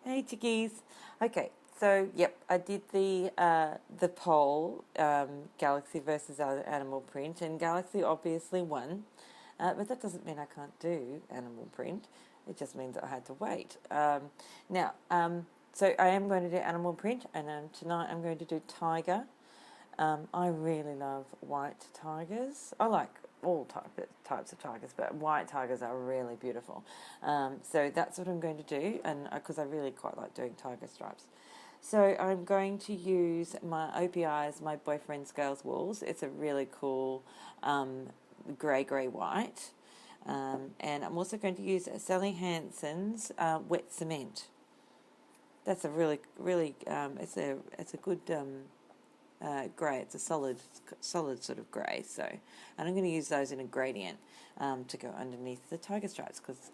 Hey chickies. Okay, so yep, I did the poll, Galaxy versus animal print, and Galaxy obviously won, but that doesn't mean I can't do animal print. It just means I had to wait. Now, so I am going to do animal print, and tonight I'm going to do tiger. I really love white tigers. I like all types of tigers, but white tigers are really beautiful. So that's what I'm going to do, and because I really quite like doing tiger stripes. So I'm going to use my OPI's My Boyfriend Scales Wools. It's a really cool grey white. And I'm also going to use Sally Hansen's Wet Cement. That's a really it's a good grey. It's a solid sort of grey. So, and I'm going to use those in a gradient to go underneath the tiger stripes, because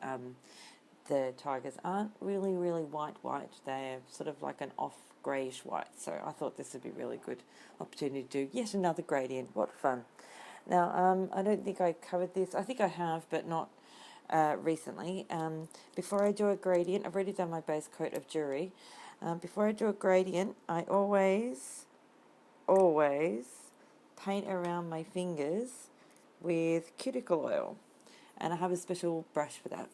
the tigers aren't really white. They're sort of like an off greyish white. So I thought this would be a really good opportunity to do yet another gradient. What fun! Now, I don't think I covered this. I think I have, but not recently. Before I do a gradient, I've already done my base coat of jewellery. Before I do a gradient, I always paint around my fingers with cuticle oil, and I have a special brush for that.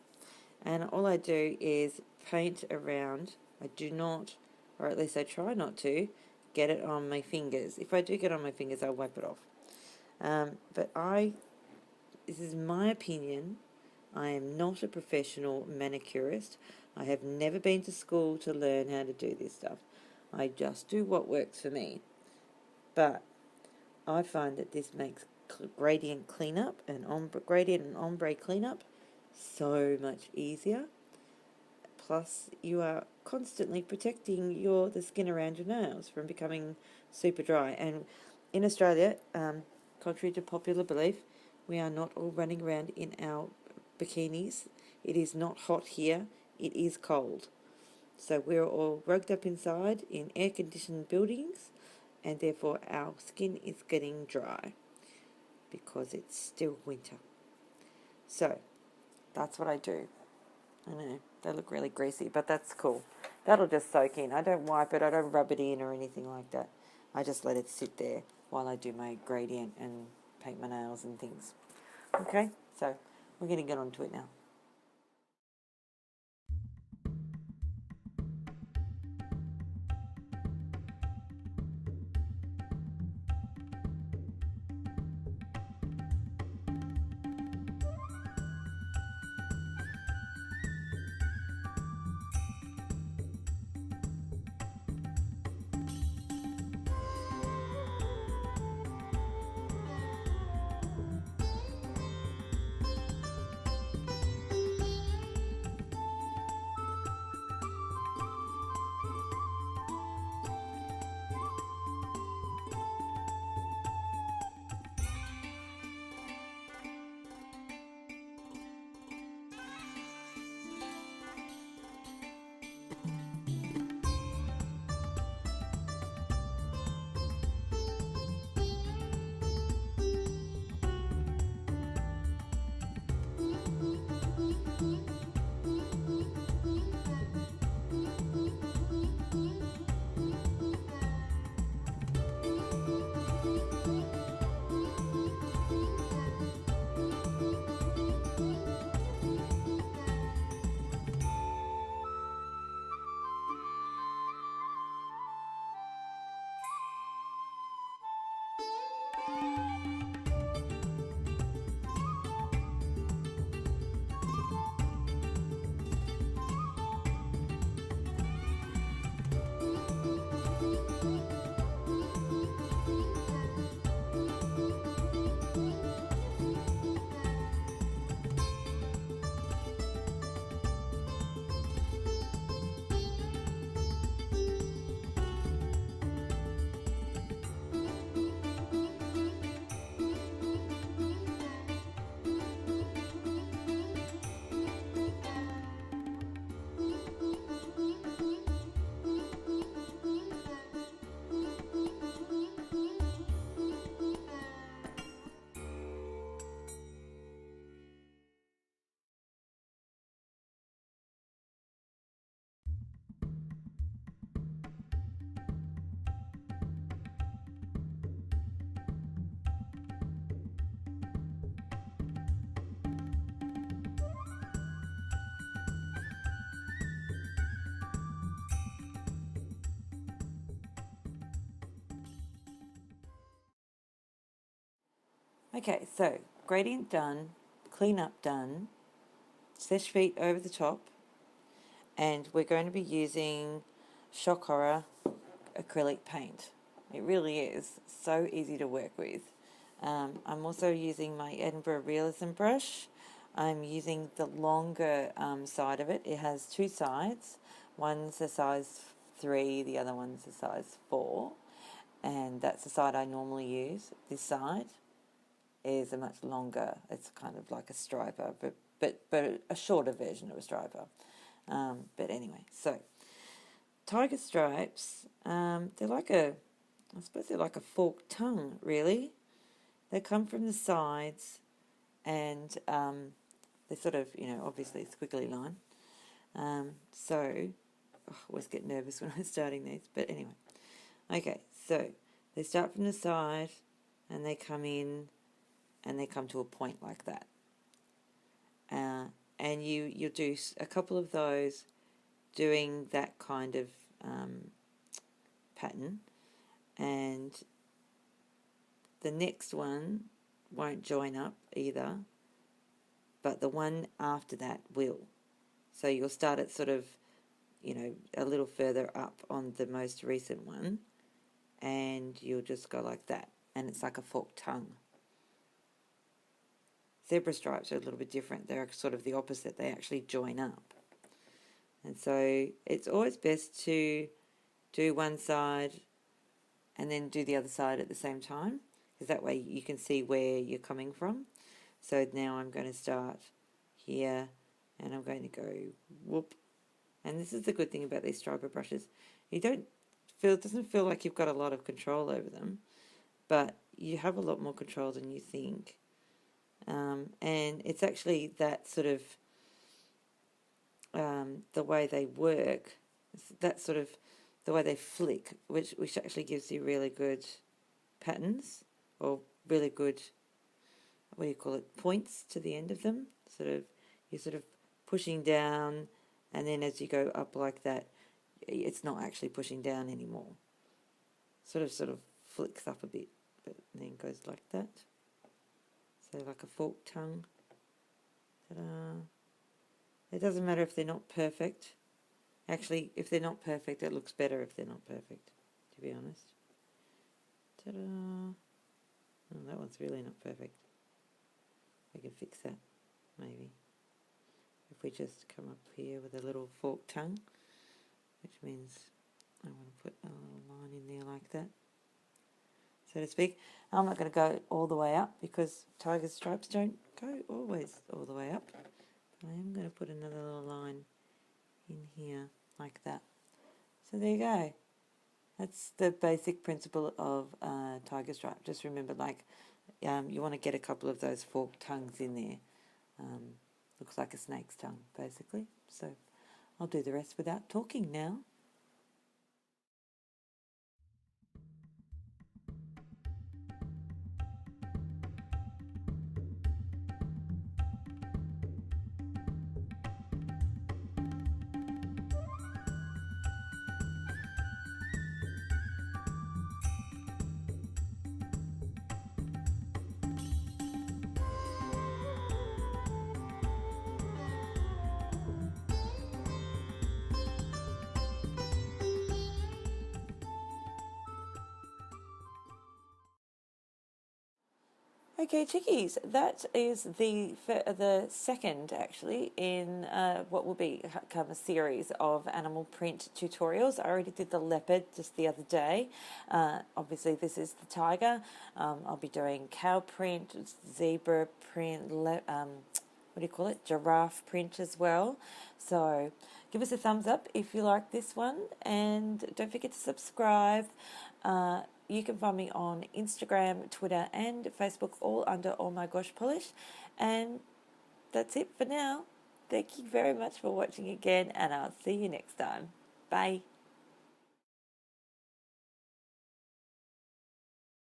And all I do is paint around. I do not, or at least I try not to, get it on my fingers. If I do get on my fingers, I'll wipe it off. But this is my opinion. I am not a professional manicurist. I have never been to school to learn how to do this stuff. I just do what works for me. But I find that this makes gradient cleanup and ombre cleanup so much easier. Plus, you are constantly protecting the skin around your nails from becoming super dry. And in Australia, contrary to popular belief, we are not all running around in our bikinis. It is not hot here. It is cold. So we're all rugged up inside in air-conditioned buildings, and therefore our skin is getting dry because it's still winter. So that's what I do. I know they look really greasy, but that's cool. That'll just soak in. I don't wipe it. I don't rub it in or anything like that. I just let it sit there while I do my gradient and paint my nails and things. Okay, so we're going to get on to it now. Okay, so gradient done, clean up done, sesh feet over the top, and we're going to be using Shock Horror acrylic paint. It really is so easy to work with. I'm also using my Edinburgh Realism brush. I'm using the longer side of it. It has two sides. One's a size 3, the other one's a size 4. And that's the side I normally use. This side is a much longer, it's kind of like a striper, but a shorter version of a striper. But anyway, so tiger stripes, they're like I suppose they're like a forked tongue, really. They come from the sides, and they're sort of, obviously squiggly line. I always get nervous when I'm starting these, but anyway. Okay, so they start from the side, and they come in, and they come to a point like that. And you'll do a couple of those doing that kind of pattern, and the next one won't join up either, but the one after that will. So you'll start it sort of, a little further up on the most recent one, and you'll just go like that, and it's like a forked tongue. Zebra stripes are a little bit different. They're sort of the opposite. They actually join up. And so it's always best to do one side and then do the other side at the same time, because that way you can see where you're coming from. So now I'm going to start here, and I'm going to go whoop. And this is the good thing about these striper brushes. It doesn't feel like you've got a lot of control over them, but you have a lot more control than you think. And it's actually that sort of the way they work, that sort of the way they flick, which actually gives you really good patterns, or really good, points to the end of them. You're sort of pushing down, and then as you go up like that, it's not actually pushing down anymore. Sort of flicks up a bit, but then goes like that. So like a forked tongue. Ta-da. It doesn't matter if they're not perfect. Actually, if they're not perfect, it looks better if they're not perfect, to be honest. Ta-da! Oh, that one's really not perfect. We can fix that, maybe. If we just come up here with a little forked tongue, which means I want to put a little line in there like that, so to speak. I'm not going to go all the way up because tiger stripes don't go always all the way up. But I am going to put another little line in here like that. So there you go. That's the basic principle of tiger stripe. Just remember, you want to get a couple of those forked tongues in there. Looks like a snake's tongue, basically. So I'll do the rest without talking now. Okay, chickies, that is the second, actually, in what will become a series of animal print tutorials. I already did the leopard just the other day. Obviously, this is the tiger. I'll be doing cow print, zebra print, giraffe print as well. So give us a thumbs up if you like this one, and don't forget to subscribe. You can find me on Instagram, Twitter, and Facebook, all under Oh My Gosh Polish. And that's it for now. Thank you very much for watching again, and I'll see you next time. Bye.